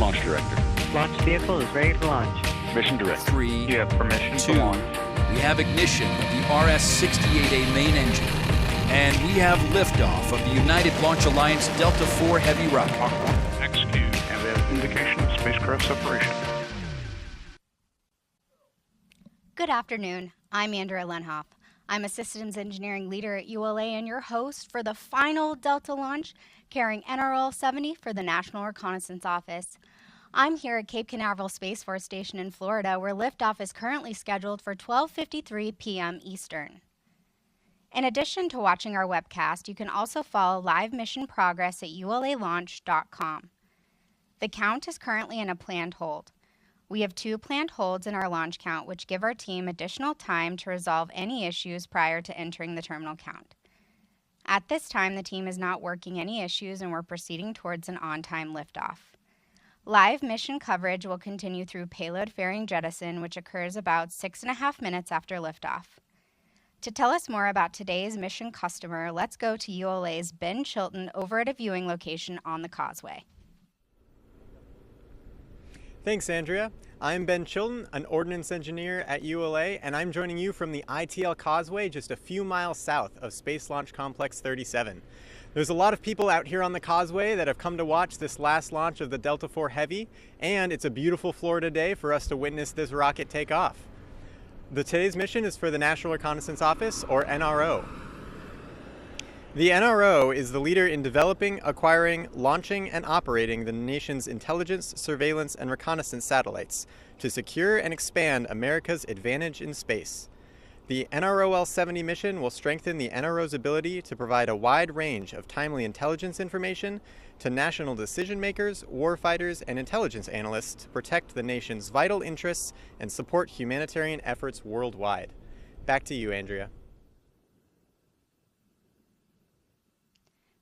Launch Director. Launch vehicle is ready for launch. Mission Director. 3, You have permission 2. to launch. We have ignition of the RS-68A main engine. And we have liftoff of the United Launch Alliance Delta IV Heavy rocket. Mach 1, execute. And we have indication of spacecraft separation. Good afternoon. I'm Andrea Lenhoff. I'm a Systems Engineering Leader at ULA and your host for the final Delta launch carrying NROL-70 for the National Reconnaissance Office. I'm here at Cape Canaveral Space Force Station in Florida, where liftoff is currently scheduled for 12:53 p.m. Eastern. In addition to watching our webcast, you can also follow live mission progress at ulalaunch.com. The count is currently in a planned hold. We have 2 planned holds in our launch count, which give our team additional time to resolve any issues prior to entering the terminal count. At this time, the team is not working any issues and we're proceeding towards an on-time liftoff. Live mission coverage will continue through payload fairing jettison, which occurs about 6.5 minutes after liftoff. To tell us more about today's mission customer, let's go to ULA's Ben Chilton over at a viewing location on the causeway. Thanks, Andrea. I'm Ben Chilton, an ordnance engineer at ULA, and I'm joining you from the ITL Causeway just a few miles south of Space Launch Complex 37. There's a lot of people out here on the causeway that have come to watch this last launch of the Delta IV Heavy, and it's a beautiful Florida day for us to witness this rocket take off. Today's mission is for the National Reconnaissance Office, or NRO. The NRO is the leader in developing, acquiring, launching, and operating the nation's intelligence, surveillance, and reconnaissance satellites to secure and expand America's advantage in space. The NROL-70 mission will strengthen the NRO's ability to provide a wide range of timely intelligence information to national decision makers, warfighters, and intelligence analysts to protect the nation's vital interests and support humanitarian efforts worldwide. Back to you, Andrea.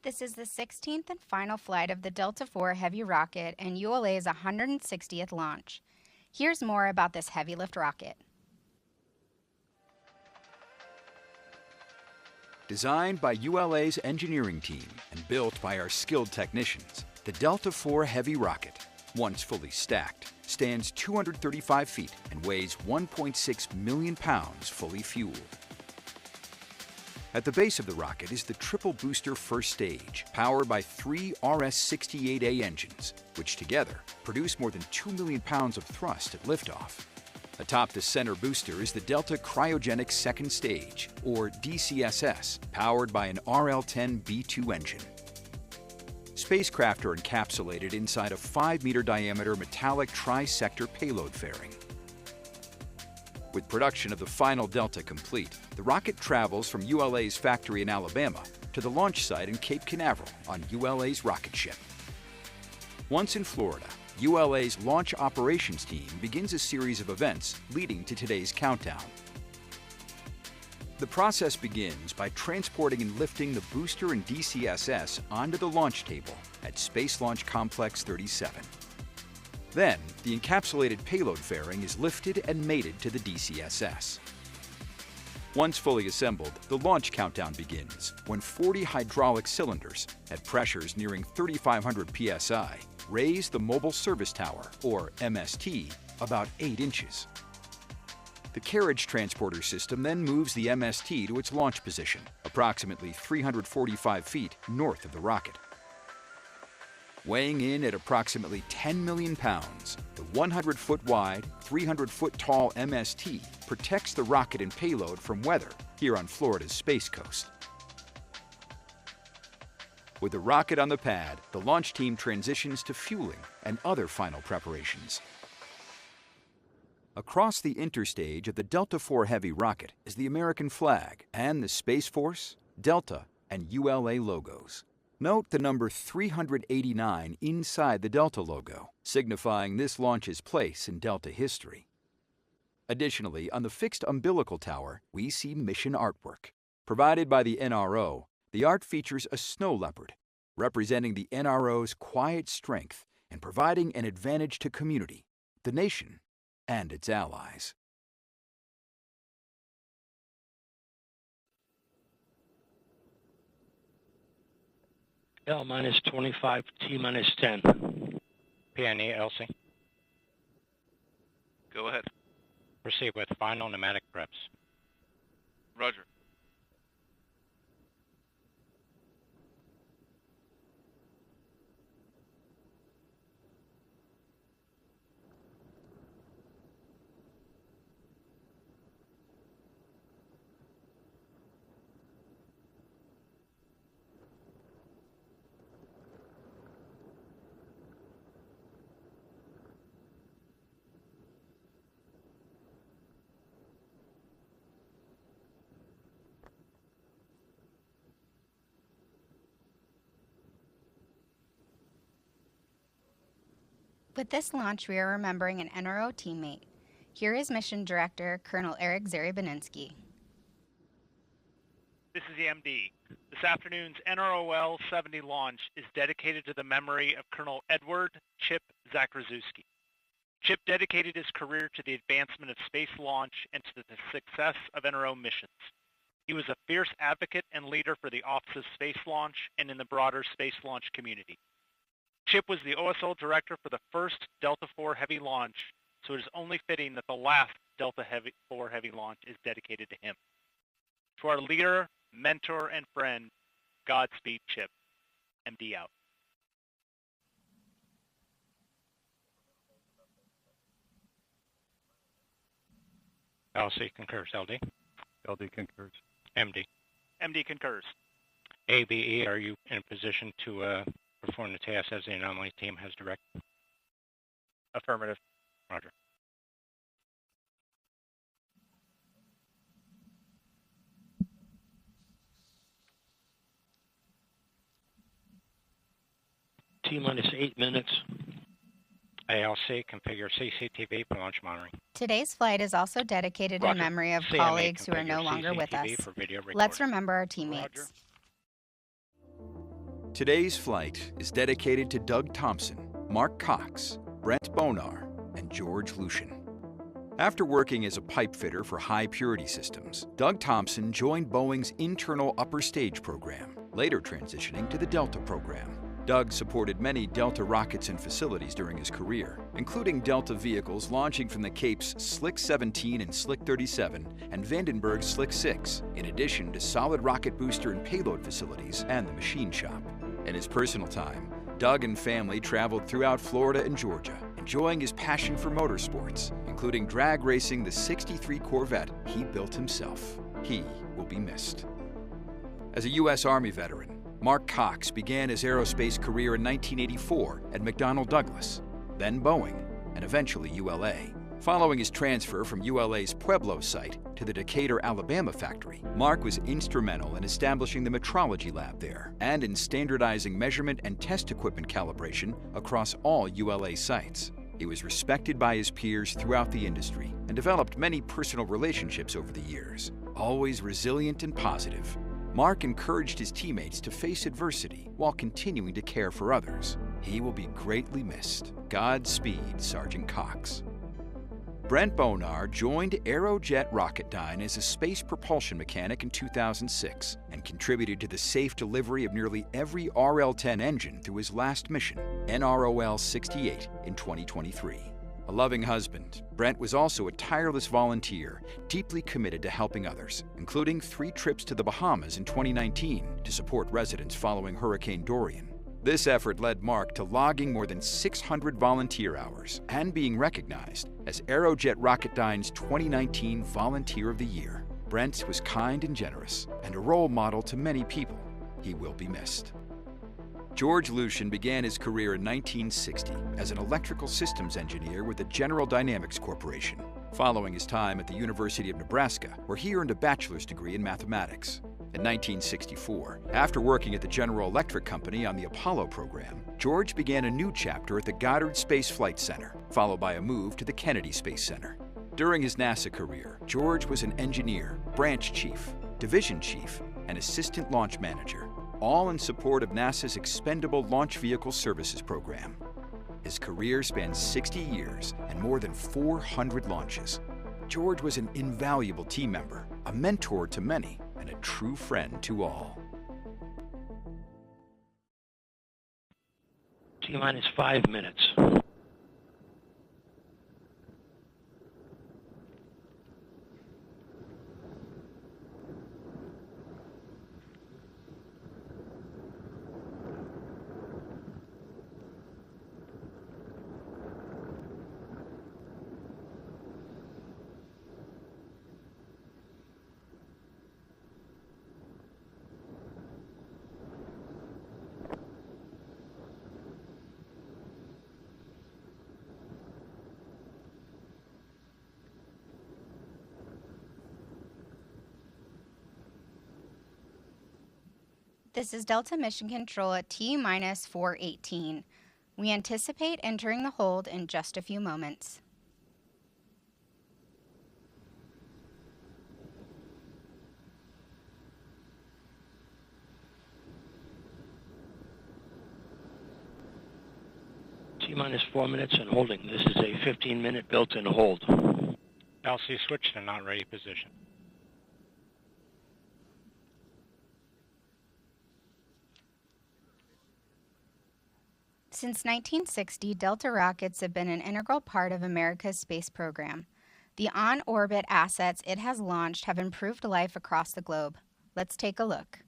This is the 16th and final flight of the Delta IV Heavy rocket and ULA's 160th launch. Here's more about this heavy lift rocket. Designed by ULA's engineering team and built by our skilled technicians, the Delta IV Heavy rocket, once fully stacked, stands 235 feet and weighs 1.6 million pounds fully fueled. At the base of the rocket is the triple booster first stage, powered by 3 RS-68A engines, which together produce more than 2 million pounds of thrust at liftoff. Atop the center booster is the Delta Cryogenic Second Stage, or DCSS, powered by an RL-10B2 engine. Spacecraft are encapsulated inside a 5-meter diameter metallic tri-sector payload fairing. With production of the final Delta complete, the rocket travels from ULA's factory in Alabama to the launch site in Cape Canaveral on ULA's rocket ship. Once in Florida, ULA's launch operations team begins a series of events leading to today's countdown. The process begins by transporting and lifting the booster and DCSS onto the launch table at Space Launch Complex 37. Then, the encapsulated payload fairing is lifted and mated to the DCSS. Once fully assembled, the launch countdown begins when 40 hydraulic cylinders at pressures nearing 3,500 psi raise the Mobile Service Tower, or MST, about 8 inches. The carriage transporter system then moves the MST to its launch position, approximately 345 feet north of the rocket. Weighing in at approximately 10 million pounds, the 100-foot wide, 300-foot tall MST protects the rocket and payload from weather here on Florida's Space Coast. With the rocket on the pad, the launch team transitions to fueling and other final preparations. Across the interstage of the Delta IV Heavy rocket is the American flag and the Space Force, Delta, and ULA logos. Note the number 389 inside the Delta logo, signifying this launch's place in Delta history. Additionally, on the fixed umbilical tower, we see mission artwork. Provided by the NRO, the art features a snow leopard, representing the NRO's quiet strength and providing an advantage to community, the nation, and its allies. L minus 25, T minus 10. PNE, Elsie. Go ahead. Proceed with final pneumatic preps. Roger. With this launch, we are remembering an NRO teammate. Here is Mission Director, Colonel Eric Zaribaninski. This is the MD. This afternoon's NROL-70 launch is dedicated to the memory of Colonel Edward Chip Zakrzewski. Chip dedicated his career to the advancement of space launch and to the success of NRO missions. He was a fierce advocate and leader for the Office of Space Launch and in the broader space launch community. Chip was the OSL director for the first Delta IV Heavy launch, so it is only fitting that the last Delta IV Heavy launch is dedicated to him. To our leader, mentor, and friend, Godspeed, Chip. MD out. Elsie concurs. LD. LD concurs. MD. MD concurs. ABE, are you in a position to perform the task as the anomaly team has directed? Affirmative. Roger. T-minus 8 minutes. ALC, configure CCTV for launch monitoring. Today's flight is also dedicated in memory of CMA, colleagues who are no configure longer with us. CCTV for video recording. Let's remember our teammates. Roger. Today's flight is dedicated to Doug Thompson, Mark Cox, Brent Bonar, and George Lucian. After working as a pipe fitter for high-purity systems, Doug Thompson joined Boeing's internal upper stage program, later transitioning to the Delta program. Doug supported many Delta rockets and facilities during his career, including Delta vehicles launching from the Cape's Slick 17 and Slick 37 and Vandenberg's Slick 6, in addition to solid rocket booster and payload facilities and the machine shop. In his personal time, Doug and family traveled throughout Florida and Georgia, enjoying his passion for motorsports, including drag racing the '63 Corvette he built himself. He will be missed. As a U.S. Army veteran, Mark Cox began his aerospace career in 1984 at McDonnell Douglas, then Boeing, and eventually ULA. Following his transfer from ULA's Pueblo site to the Decatur, Alabama factory, Mark was instrumental in establishing the metrology lab there and in standardizing measurement and test equipment calibration across all ULA sites. He was respected by his peers throughout the industry and developed many personal relationships over the years, always resilient and positive. Mark encouraged his teammates to face adversity while continuing to care for others. He will be greatly missed. Godspeed, Sergeant Cox. Brent Bonar joined Aerojet Rocketdyne as a space propulsion mechanic in 2006 and contributed to the safe delivery of nearly every RL-10 engine through his last mission, NROL-68, in 2023. A loving husband, Brent was also a tireless volunteer, deeply committed to helping others, including 3 trips to the Bahamas in 2019 to support residents following Hurricane Dorian. This effort led Mark to logging more than 600 volunteer hours and being recognized as Aerojet Rocketdyne's 2019 Volunteer of the Year. Brent was kind and generous and a role model to many people. He will be missed. George Lucian began his career in 1960 as an electrical systems engineer with the General Dynamics Corporation, following his time at the University of Nebraska, where he earned a bachelor's degree in mathematics. In 1964, after working at the General Electric Company on the Apollo program, George began a new chapter at the Goddard Space Flight Center, followed by a move to the Kennedy Space Center. During his NASA career, George was an engineer, branch chief, division chief, and assistant launch manager, all in support of NASA's Expendable Launch Vehicle Services program. His career spanned 60 years and more than 400 launches. George was an invaluable team member, a mentor to many, and a true friend to all. T-minus 5 minutes. This is Delta Mission Control at T-minus 418. We anticipate entering the hold in just a few moments. T-minus 4 minutes and holding. This is a 15-minute built-in hold. LC switch to not ready position. Since 1960, Delta rockets have been an integral part of America's space program. The on-orbit assets it has launched have improved life across the globe. Let's take a look.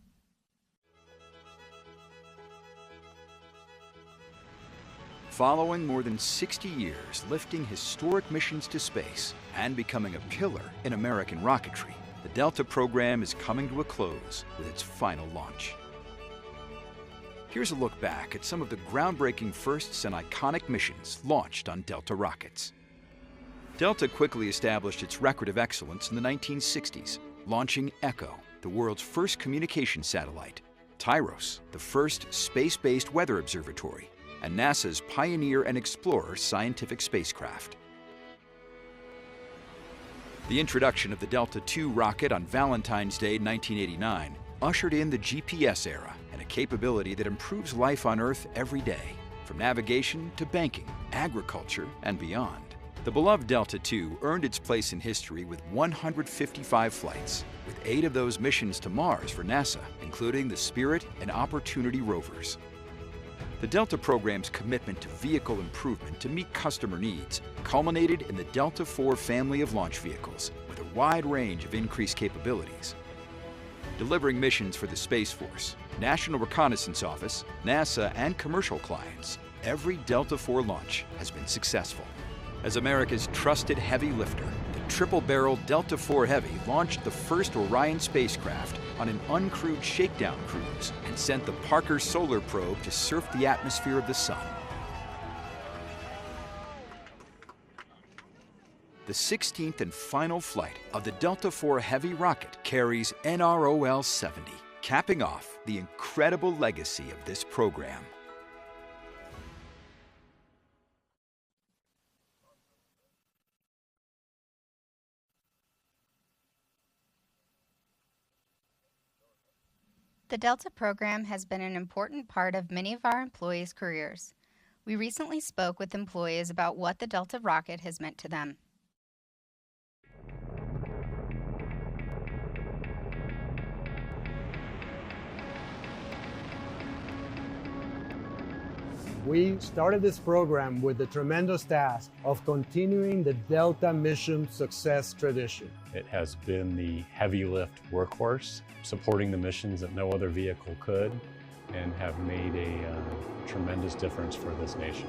Following more than 60 years lifting historic missions to space and becoming a pillar in American rocketry, the Delta program is coming to a close with its final launch. Here's a look back at some of the groundbreaking firsts and iconic missions launched on Delta rockets. Delta quickly established its record of excellence in the 1960s, launching ECHO, the world's first communication satellite, Tyros, the first space-based weather observatory, and NASA's Pioneer and Explorer scientific spacecraft. The introduction of the Delta II rocket on Valentine's Day 1989 ushered in the GPS era, and a capability that improves life on Earth every day, from navigation to banking, agriculture, and beyond. The beloved Delta II earned its place in history with 155 flights, with 8 of those missions to Mars for NASA, including the Spirit and Opportunity rovers. The Delta program's commitment to vehicle improvement to meet customer needs culminated in the Delta IV family of launch vehicles, with a wide range of increased capabilities. Delivering missions for the Space Force, National Reconnaissance Office, NASA, and commercial clients, every Delta IV launch has been successful. As America's trusted heavy lifter, the triple-barrel Delta IV Heavy launched the first Orion spacecraft on an uncrewed shakedown cruise and sent the Parker Solar Probe to surf the atmosphere of the Sun. The 16th and final flight of the Delta IV Heavy rocket carries NROL-70, capping off the incredible legacy of this program. The Delta program has been an important part of many of our employees' careers. We recently spoke with employees about what the Delta rocket has meant to them. We started this program with the tremendous task of continuing the Delta mission success tradition. It has been the heavy lift workhorse, supporting the missions that no other vehicle could, and have made a tremendous difference for this nation.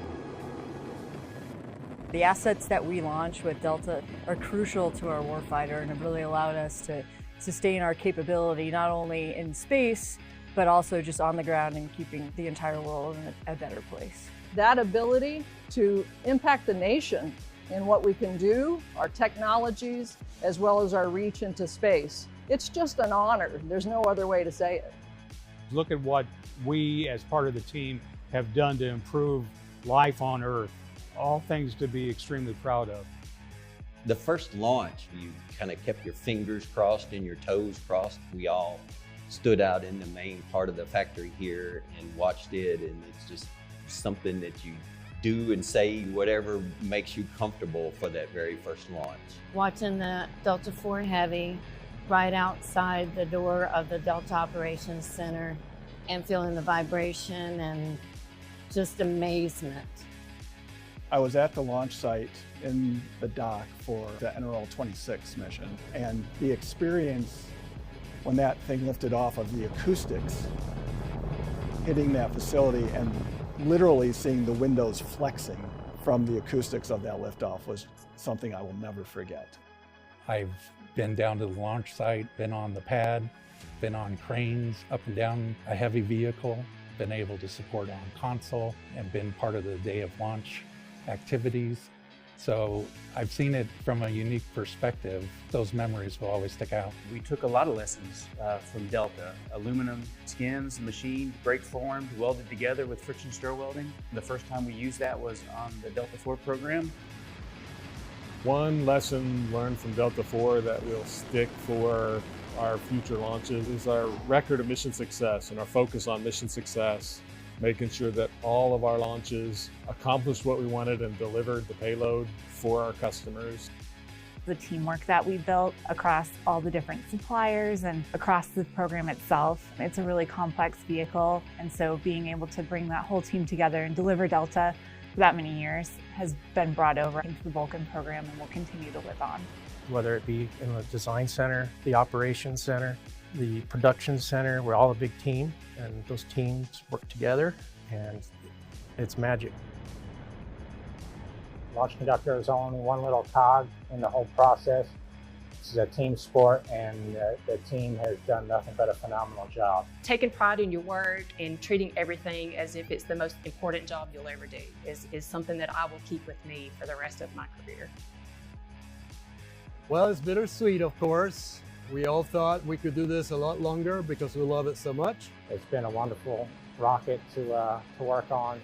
The assets that we launch with Delta are crucial to our warfighter and have really allowed us to sustain our capability not only in space, but also just on the ground and keeping the entire world in a better place. That ability to impact the nation in what we can do, our technologies, as well as our reach into space. It's just an honor. There's no other way to say it. Look at what we as part of the team have done to improve life on Earth. All things to be extremely proud of. The first launch, you kind of kept your fingers crossed and your toes crossed. We all stood out in the main part of the factory here and watched it, and it's just something that you do and say whatever makes you comfortable for that very first launch. Watching the Delta IV Heavy right outside the door of the Delta Operations Center and feeling the vibration and just amazement. I was at the launch site in the dock for the NROL-70 mission, and the experience when that thing lifted off of the acoustics, hitting that facility and literally seeing the windows flexing from the acoustics of that liftoff was something I will never forget. I've been down to the launch site, been on the pad, been on cranes up and down a heavy vehicle, been able to support on console, and been part of the day of launch activities. So I've seen it from a unique perspective. Those memories will always stick out. We took a lot of lessons from Delta. Aluminum skins, machined, brake formed, welded together with friction stir welding. The first time we used that was on the Delta IV program. One lesson learned from Delta IV that will stick for our future launches is our record of mission success and our focus on mission success, making sure that all of our launches accomplished what we wanted and delivered the payload for our customers. The teamwork that we built across all the different suppliers and across the program itself. It's a really complex vehicle, and so being able to bring that whole team together and deliver Delta for that many years has been brought over into the Vulcan program and will continue to live on. Whether it be in the design center, the operations center, the production center, we're all a big team, and those teams work together, and it's magic. Launch conductor is only one little cog in the whole process. This is a team sport, and the team has done nothing but a phenomenal job. Taking pride in your work and treating everything as if it's the most important job you'll ever do is something that I will keep with me for the rest of my career. Well, it's bittersweet, of course. We all thought we could do this a lot longer because we love it so much. It's been a wonderful rocket to work on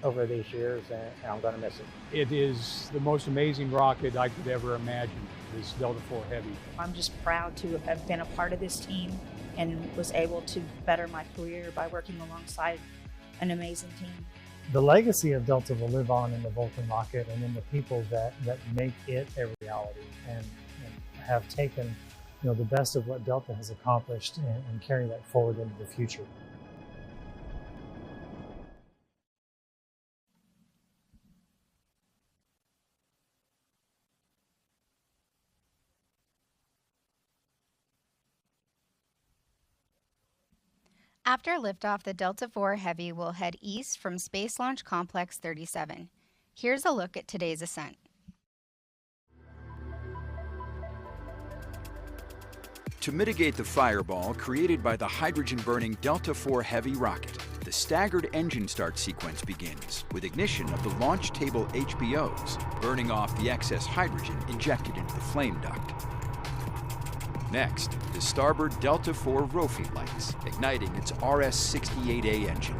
over these years, and I'm going to miss it. It is the most amazing rocket I could ever imagine, this Delta IV Heavy. I'm just proud to have been a part of this team and was able to better my career by working alongside an amazing team. The legacy of Delta will live on in the Vulcan rocket and in the people that make it a reality and have taken the best of what Delta has accomplished and carry that forward into the future. After liftoff, the Delta IV Heavy will head east from Space Launch Complex 37. Here's a look at today's ascent. To mitigate the fireball created by the hydrogen-burning Delta IV Heavy rocket, the staggered engine start sequence begins with ignition of the launch table HBOs, burning off the excess hydrogen injected into the flame duct. Next, the starboard Delta IV ROFI lights, igniting its RS-68A engine.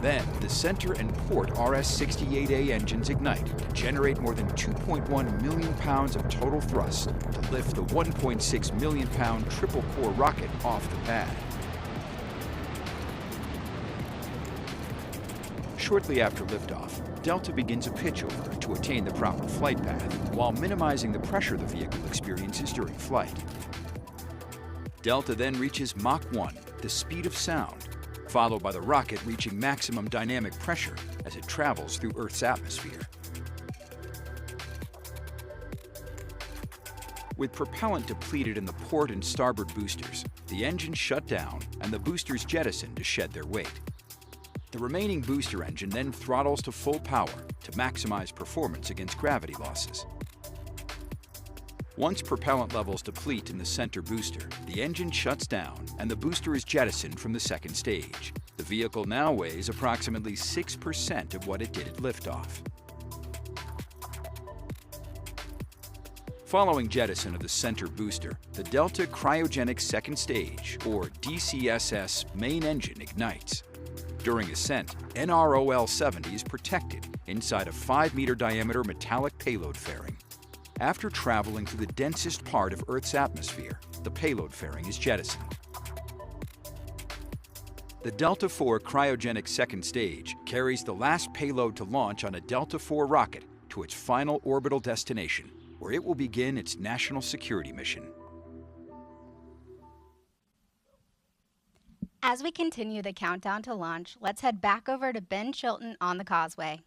Then, the center and port RS-68A engines ignite to generate more than 2.1 million pounds of total thrust to lift the 1.6 million pound triple-core rocket off the pad. Shortly after liftoff, Delta begins a pitchover to attain the proper flight path while minimizing the pressure the vehicle experiences during flight. Delta then reaches Mach 1, the speed of sound, followed by the rocket reaching maximum dynamic pressure as it travels through Earth's atmosphere. With propellant depleted in the port and starboard boosters, the engine shut down and the boosters jettisoned to shed their weight. The remaining booster engine then throttles to full power to maximize performance against gravity losses. Once propellant levels deplete in the center booster, the engine shuts down and the booster is jettisoned from the second stage. The vehicle now weighs approximately 6% of what it did at liftoff. Following jettison of the center booster, the Delta Cryogenic Second Stage, or DCSS, main engine ignites. During ascent, NROL-70 is protected inside a 5-meter diameter metallic payload fairing. After traveling through the densest part of Earth's atmosphere, the payload fairing is jettisoned. The Delta IV Cryogenic Second Stage carries the last payload to launch on a Delta IV rocket to its final orbital destination, where it will begin its national security mission. As we continue the countdown to launch, let's head back over to Ben Chilton on the Causeway.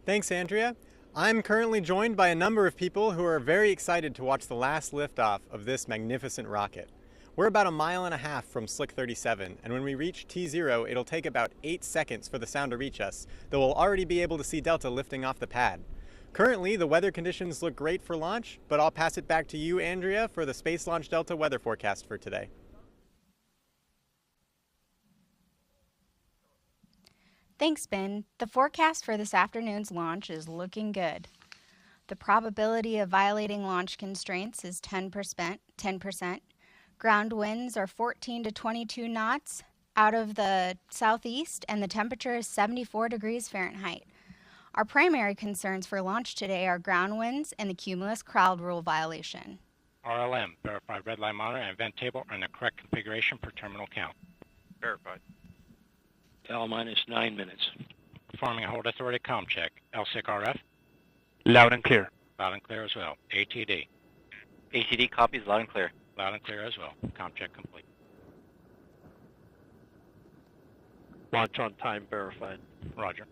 Thanks, Andrea. I'm currently joined by a number of people who are very excited to watch the last liftoff of this magnificent rocket. We're about 1.5 miles from Slick 37, and when we reach T0, it'll take about 8 seconds for the sound to reach us, though we'll already be able to see Delta lifting off the pad. Currently, the weather conditions look great for launch, but I'll pass it back to you, Andrea, for the Space Launch Delta weather forecast for today. Thanks, Ben. The forecast for this afternoon's launch is looking good. The probability of violating launch constraints is 10%. Ground winds are 14 to 22 knots out of the southeast, and the temperature is 74 degrees Fahrenheit. Our primary concerns for launch today are ground winds and the cumulus crowd rule violation. RLM, verify red line monitor and vent table are in the correct configuration for terminal count. Verified. L minus 9 minutes. Performing a hold authority comm check. LSIC RF. Loud and clear. Loud and clear as well. ATD. ATD copies loud and clear. Loud and clear as well. Comm check complete. Launch on time verified. Roger.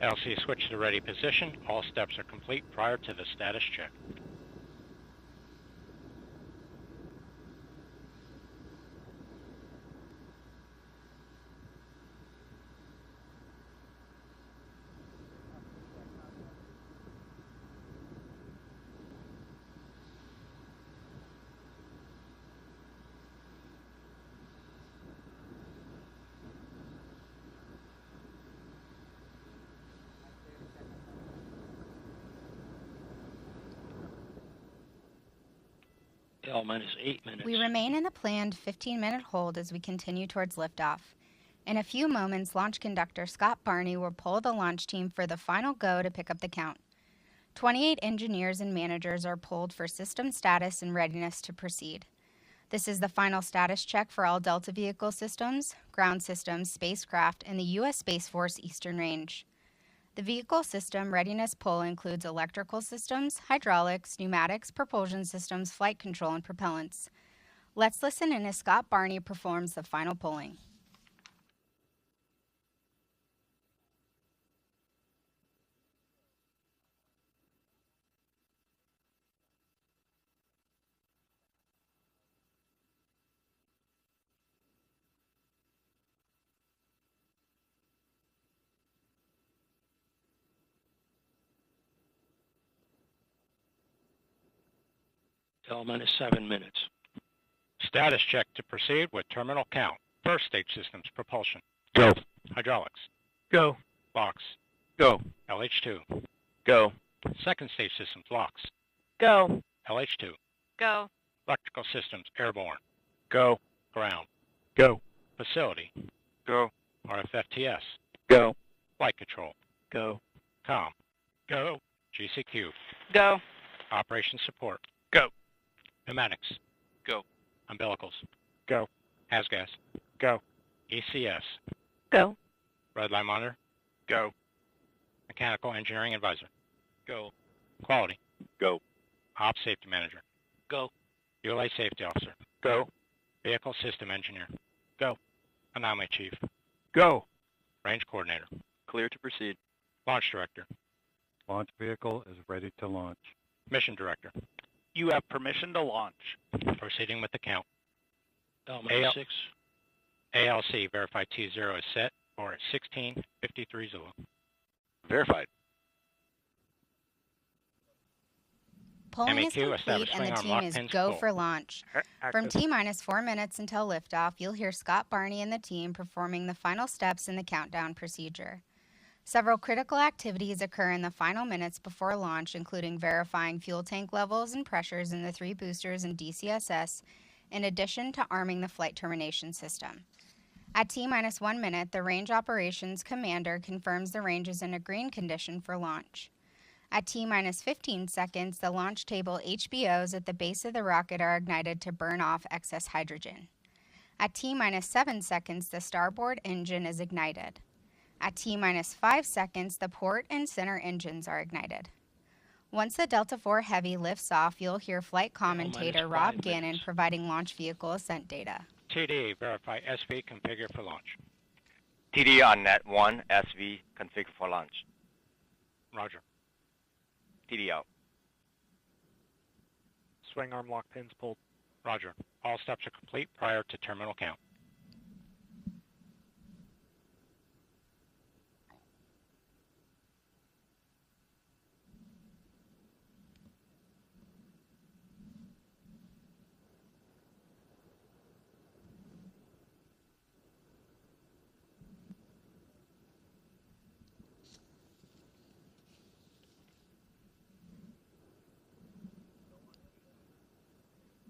LC switch to ready position. All steps are complete prior to the status check. L minus 8 minutes. We remain in the planned 15-minute hold as we continue towards liftoff. In a few moments, launch conductor Scott Barney will pull the launch team for the final go to pick up the count. 28 engineers and managers are pulled for system status and readiness to proceed. This is the final status check for all Delta vehicle systems, ground systems, spacecraft, and the U.S. Space Force Eastern Range. The vehicle system readiness pull includes electrical systems, hydraulics, pneumatics, propulsion systems, flight control, and propellants. Let's listen in as Scott Barney performs the final pulling. L minus 7 minutes. Status check to proceed with terminal count. First stage systems, propulsion. Go. Hydraulics. Go. Locks. Go. LH2. Go. Second stage systems, locks. Go. LH2. Go. Electrical systems, airborne. Go. Ground. Go. Facility. Go. RFFTS. Go. Flight control. Go. COM. Go. GCQ. Go. Operations support. Go. Pneumatics. Go. Umbilicals. Go. HASGAS. Go. ECS. Go. Red line monitor. Go. Mechanical engineering advisor. Go. Quality. Go. Ops safety manager. Go. ULA safety officer. Go. Vehicle system engineer. Go. Anomaly chief. Go. Range coordinator. Clear to proceed. Launch director. Launch vehicle is ready to launch. Mission director. You have permission to launch. Proceeding with the count. L minus 6. ALC verify T0 is set for 16:53 Zulu. Verified. Pulling is MEQ, complete establish and the swing arm team lock is pins go full. for launch. From T-minus 4 minutes until liftoff, you'll hear Scott Barney and the team performing the final steps in the countdown procedure. Several critical activities occur in the final minutes before launch, including verifying fuel tank levels and pressures in the 3 boosters and DCSS, in addition to arming the flight termination system. At T-minus 1 minute, the Range Operations Commander confirms the range is in a green condition for launch. At T-minus 15 seconds, the launch table HBOs at the base of the rocket are ignited to burn off excess hydrogen. At T-minus 7 seconds, the starboard engine is ignited. At T-minus 5 seconds, the port and center engines are ignited. Once the Delta IV Heavy lifts off, you'll hear flight commentator Rob Gannon providing launch vehicle ascent data. TD, verify SV configure for launch. TD on net 1, SV config for launch. Roger. TD out. Swing arm lock pins pulled. Roger. All steps are complete prior to terminal count.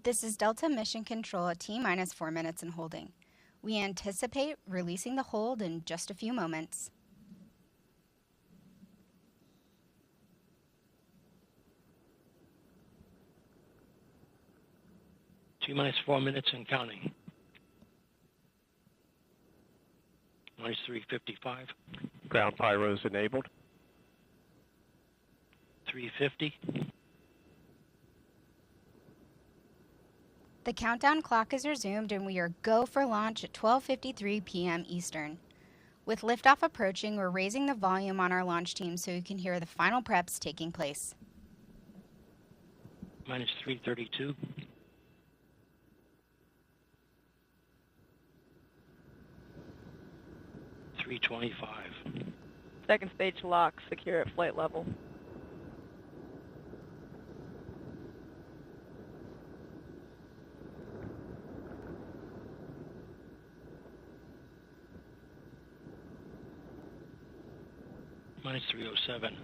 This is Delta Mission Control at T-minus 4 minutes and holding. We anticipate releasing the hold in just a few moments. T-minus 4 minutes and counting. Minus 355. Ground pyros enabled. 350. The countdown clock is resumed and we are go for launch at 12:53 p.m. Eastern. With liftoff approaching, we're raising the volume on our launch team so you can hear the final preps taking place. Minus 332. $325. Second stage lock, secure at flight level. Minus 307.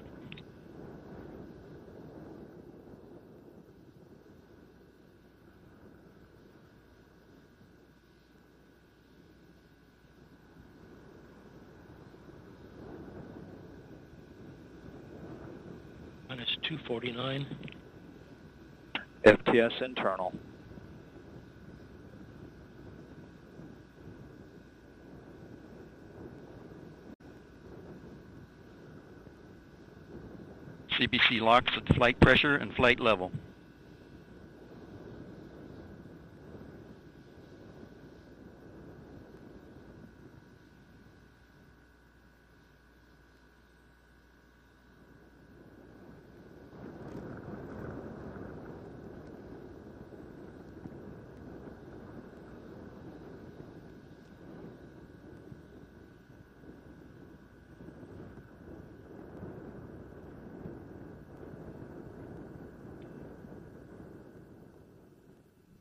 Minus 249. FTS internal. CBC locks at flight pressure and flight level.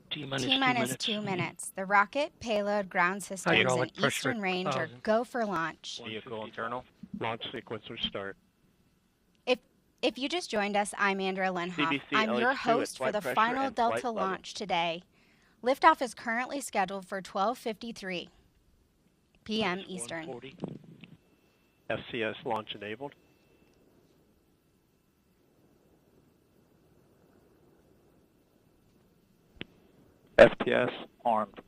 T-minus 2 minutes. The rocket, payload, ground systems, and eastern range are go for launch. Vehicle internal. Launch sequencer start. If you just joined us, I'm Andrea Lenhoff. CBC I'm your LH2 host at for the flight final pressure and Delta flight level. launch today. Liftoff is currently scheduled for 12:53 p.m. Eastern. SCS launch enabled. FTS armed.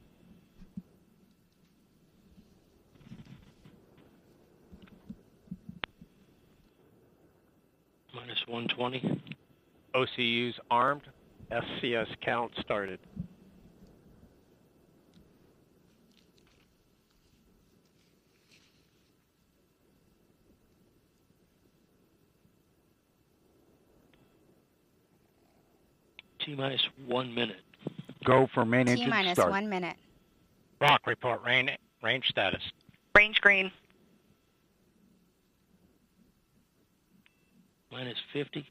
Minus 120. OCUs armed. SCS count started. T-minus 1 minute. Go for main engine T-minus start. 1 minute. Rock, report range status. Range green. Minus 50.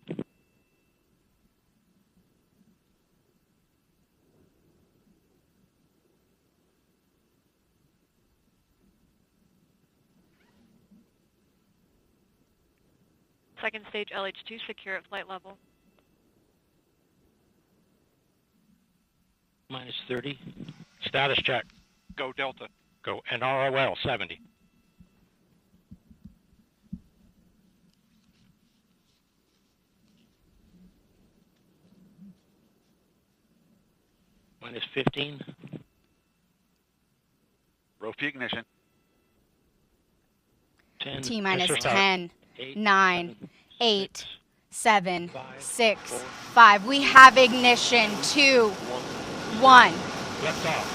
Second stage LH2 secure at flight level. Minus 30. Status check. Go Delta. Go NROL-70. Minus 15. Rope ignition. 10. T-minus Mr. 10, 8, 9, 8, 7, 6, 5. We have ignition. 2, 1. Lift off.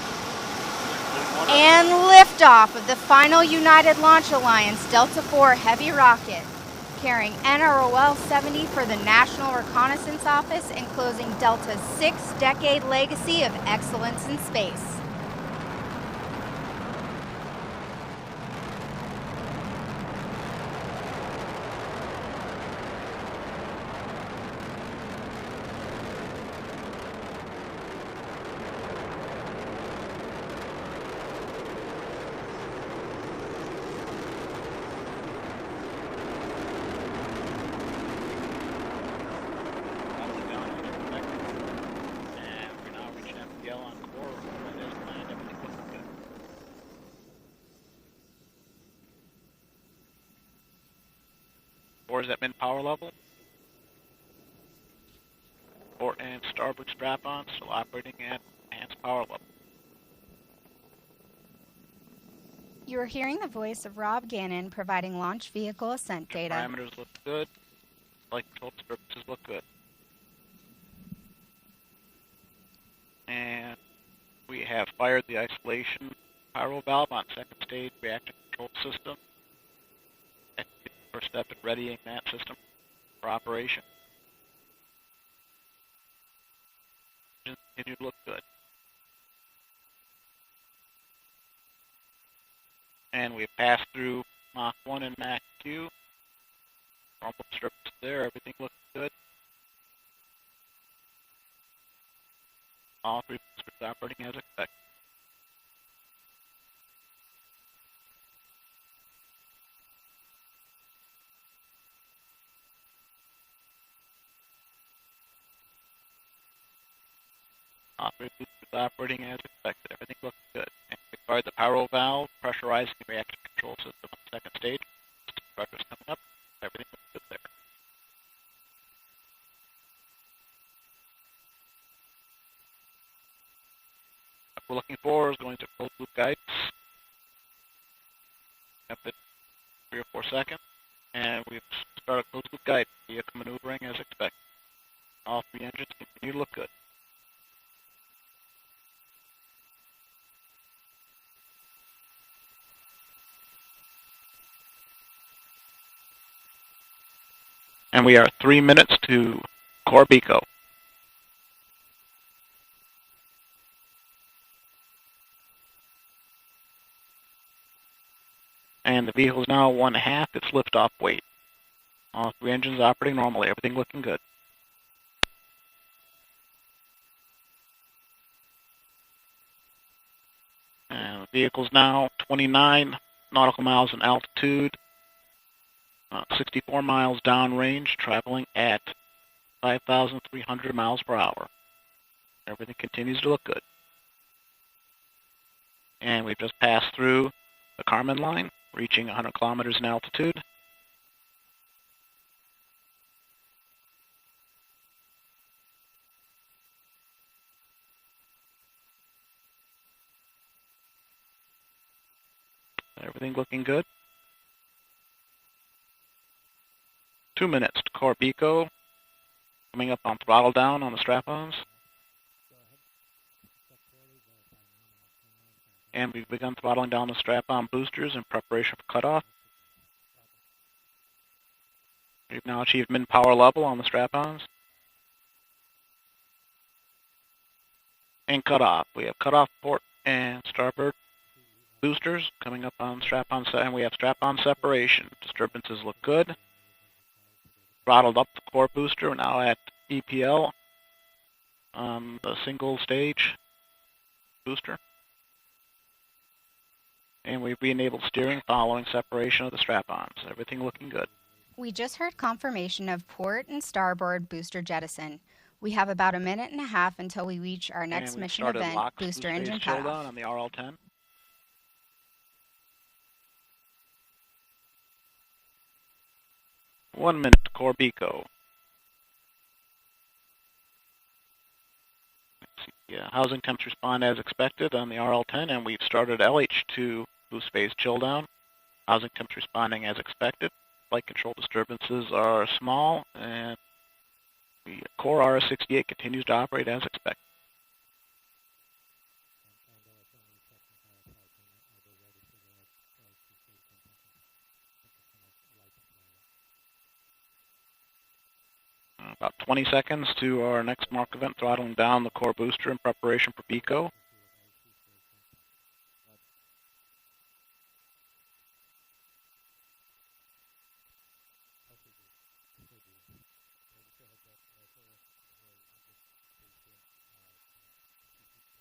And liftoff of the final United Launch Alliance Delta IV Heavy rocket, carrying NROL-70 for the National Reconnaissance Office and closing Delta's 6-decade legacy of excellence in space. As planned, everything looking good. Four is at min power level. Port and starboard strap-on still operating at enhanced power level. You are hearing the voice of Rob Gannon providing launch vehicle ascent data. Parameters look good. Flight control disturbances look good. And we have fired the isolation pyro valve on second stage reactor control system. And the first step in readying that system for operation. Engines continue to look good. And we've passed through Mach 1 and Mach 2. Normal disturbances there, everything looks good. All three boosters operating as expected. All three boosters operating as expected. Everything looks good. And we fired the pyro valve, pressurizing the reactor control system on the second stage. Pressure's coming up. Everything looks good there. What we're looking for is going to closed loop guidance. Up at 3 or 4 seconds. And we've started closed loop guidance. Vehicle maneuvering as expected. All three engines continue to look good. And we are 3 minutes to Corbico. And the vehicle is now 1/2 its liftoff weight. All three engines operating normally, everything looking good. And the vehicle's now 29 nautical miles in altitude, 64 miles downrange, traveling at 5,300 miles per hour. Everything continues to look good. And we've just passed through the Kármán line, reaching 100 kilometers in altitude. Everything looking good. 2 minutes to Corbico. Coming up on throttle down on the strap-ons. And we've begun throttling down the strap-on boosters in preparation for cutoff. We've now achieved min power level on the strap-ons. And cutoff. We have cutoff port and starboard boosters coming up on strap-on, and we have strap-on separation. Disturbances look good. Throttled up the core booster. We're now at EPL on the single stage booster. And we've re-enabled steering following separation of the strap-ons. Everything looking good. We just heard confirmation of port and starboard booster jettison. We have about 1.5 minutes until we reach our next mission event, booster engine cutoff. On the RL-10. One minute to Corbico. Housing temps respond as expected on the RL-10, and we've started LH2 boost phase chill down. Housing temps responding as expected. Flight control disturbances are small, and the core RS-68 continues to operate as expected. About 20 seconds to our next mark event, throttling down the core booster in preparation for BECO.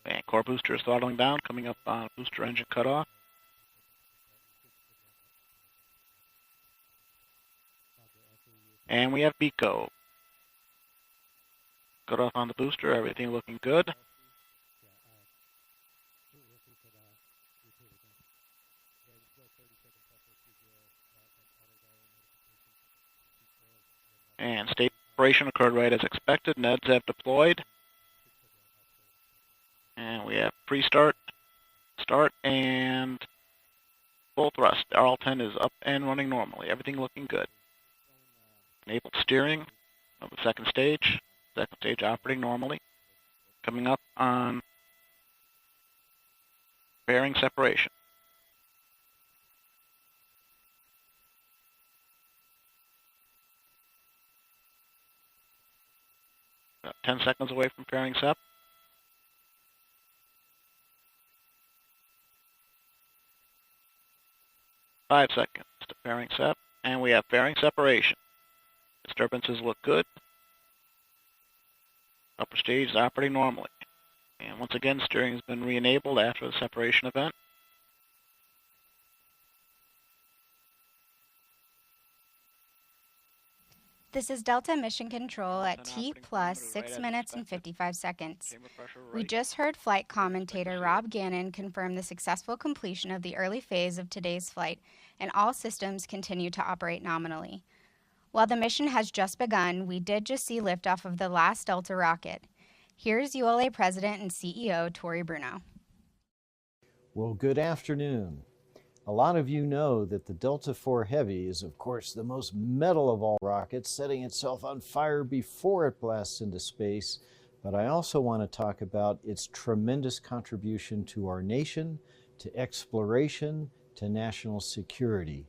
And core booster is throttling down, coming up on booster engine cutoff. And we have BECO. Cut off on the booster, everything looking good. And state operation occurred right as expected. NEDs have deployed. And we have pre-start, start, and full thrust. RL-10 is up and running normally. Everything looking good. Enabled steering of the second stage. Second stage operating normally. Coming up on bearing separation. About 10 seconds away from pairing sep. 5 seconds to pairing sep, and we have pairing separation. Disturbances look good. Upper stage is operating normally. And once again, steering has been re-enabled after the separation event. This is Delta Mission Control at T plus 6 minutes and 55 seconds. We just heard flight commentator Rob Gannon confirm the successful completion of the early phase of today's flight, and all systems continue to operate nominally. While the mission has just begun, we did just see liftoff of the last Delta rocket. Here's ULA President and CEO Tory Bruno. Well, good afternoon. A lot of you know that the Delta IV Heavy is, of course, the most metal of all rockets, setting itself on fire before it blasts into space. But I also want to talk about its tremendous contribution to our nation, to exploration, to national security.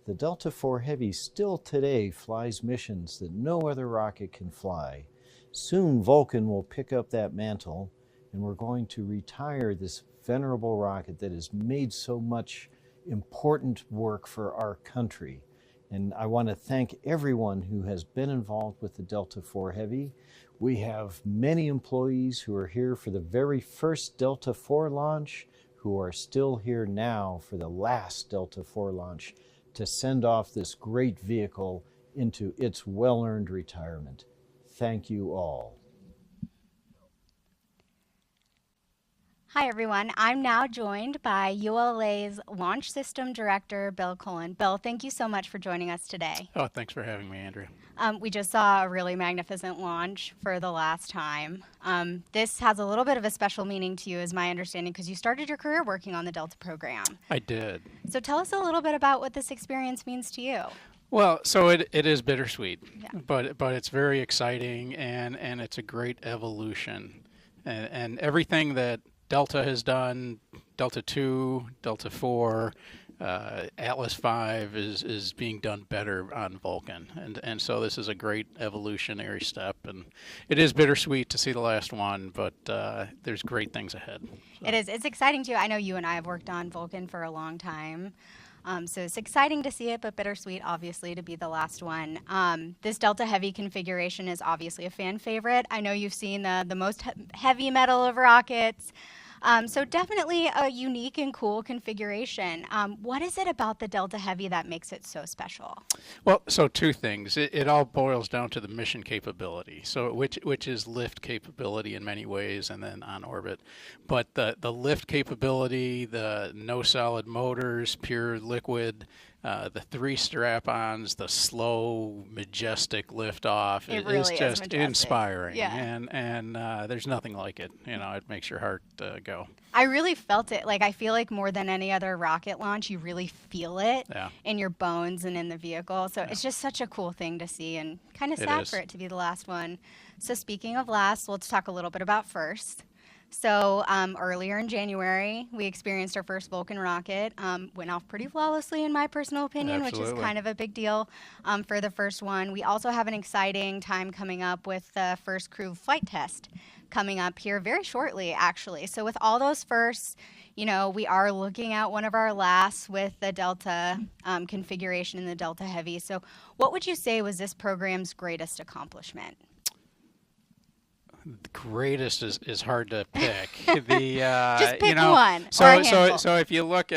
The Delta IV Heavy still today flies missions that no other rocket can fly. Soon Vulcan will pick up that mantle, and we're going to retire this venerable rocket that has made so much important work for our country. And I want to thank everyone who has been involved with the Delta IV Heavy. We have many employees who are here for the very first Delta IV launch, who are still here now for the last Delta IV launch to send off this great vehicle into its well-earned retirement. Thank you all. Hi, everyone. I'm now joined by ULA's Launch System Director, Bill Cullen. Bill, thank you so much for joining us today. Oh, thanks for having me, Andrea. We just saw a really magnificent launch for the last time. This has a little bit of a special meaning to you, is my understanding, because you started your career working on the Delta program. I did. So tell us a little bit about what this experience means to you. Well, so it is bittersweet, yeah. but it's very exciting, and it's a great evolution. And everything that Delta has done, Delta II, Delta IV, Atlas V is being done better on Vulcan. And so this is a great evolutionary step. And it is bittersweet to see the last one, but there's great things ahead. So. It is. It's exciting too. I know you and I have worked on Vulcan for a long time. So it's exciting to see it, but bittersweet, obviously, to be the last one. This Delta Heavy configuration is obviously a fan favorite. I know you've seen the most heavy metal of rockets. So definitely a unique and cool configuration. What is it about the Delta Heavy that makes it so special? Well, so two things. It all boils down to the mission capability, so which is lift capability in many ways, and then on orbit. But the lift capability, the no solid motors, pure liquid, the 3 strap-ons, the slow, majestic liftoff. It really is just majestic. Inspiring. Yeah. And there's nothing like it. You know, it makes your heart go. I really felt it. Like, I feel like more than any other rocket launch, you really feel it in your bones and in the vehicle. So it's just such a cool thing to see, and kind of sad for it to be the last one. So speaking of last, let's talk a little bit about first. So earlier in January, we experienced our first Vulcan rocket. Went off pretty flawlessly, in my personal opinion, which is kind of a big deal for the first one. We also have an exciting time coming up with the first crew flight test coming up here very shortly, actually. So with all those firsts, you know, we are looking at one of our lasts with the Delta configuration in the Delta Heavy. So what would you say was this program's greatest accomplishment? The greatest is hard to pick. Just pick you know, one. So if you look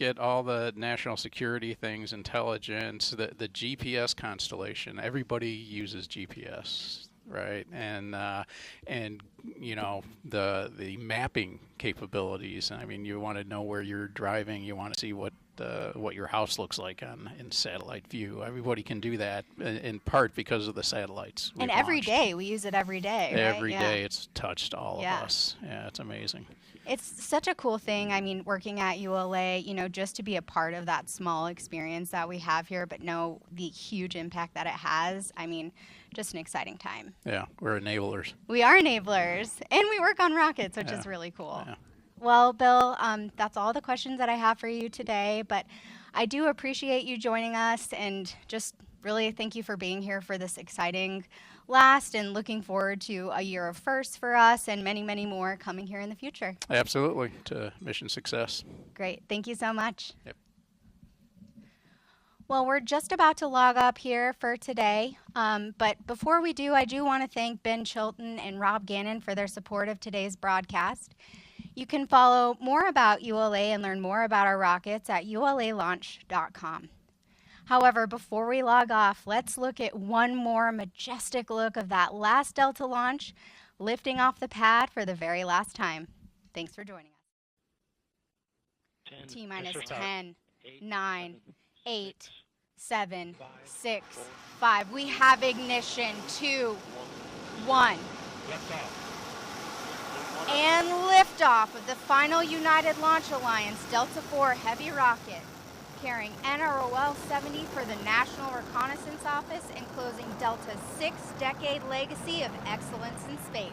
at all the national security things, intelligence, the GPS constellation, everybody uses GPS. right? And you know, the mapping capabilities. I mean, you want to know where you're driving. You want to see what your house looks like in satellite view. Everybody can do that in part because of the satellites. And every day we use it every day. Right? Every day it's touched all of us. Yeah, it's amazing. It's such a cool thing. I mean, working at ULA, you know, just to be a part of that small experience that we have here, but know the huge impact that it has. I mean, just an exciting time. Yeah, we're enablers. We are enablers, and we work on rockets, which is really cool. Yeah. Well, Bill, that's all the questions that I have for you today, but I do appreciate you joining us, and just really thank you for being here for this exciting last, and looking forward to a year of firsts for us and many, many more coming here in the future. Absolutely, to mission success. Great. Thank you so much. Yep. Well, we're just about to log up here for today, but before we do, I do want to thank Ben Chilton and Rob Gannon for their support of today's broadcast. You can follow more about ULA and learn more about our rockets at ulalaunch.com. However, before we log off, let's look at one more majestic look of that last Delta launch, lifting off the pad for the very last time. Thanks for joining us. T-minus 10, 9, 8, 7, 6, 5. We have ignition. 2, 1. And liftoff of the final United Launch Alliance Delta IV Heavy rocket, carrying NROL-70 for the National Reconnaissance Office and closing Delta's 6-decade legacy of excellence in space.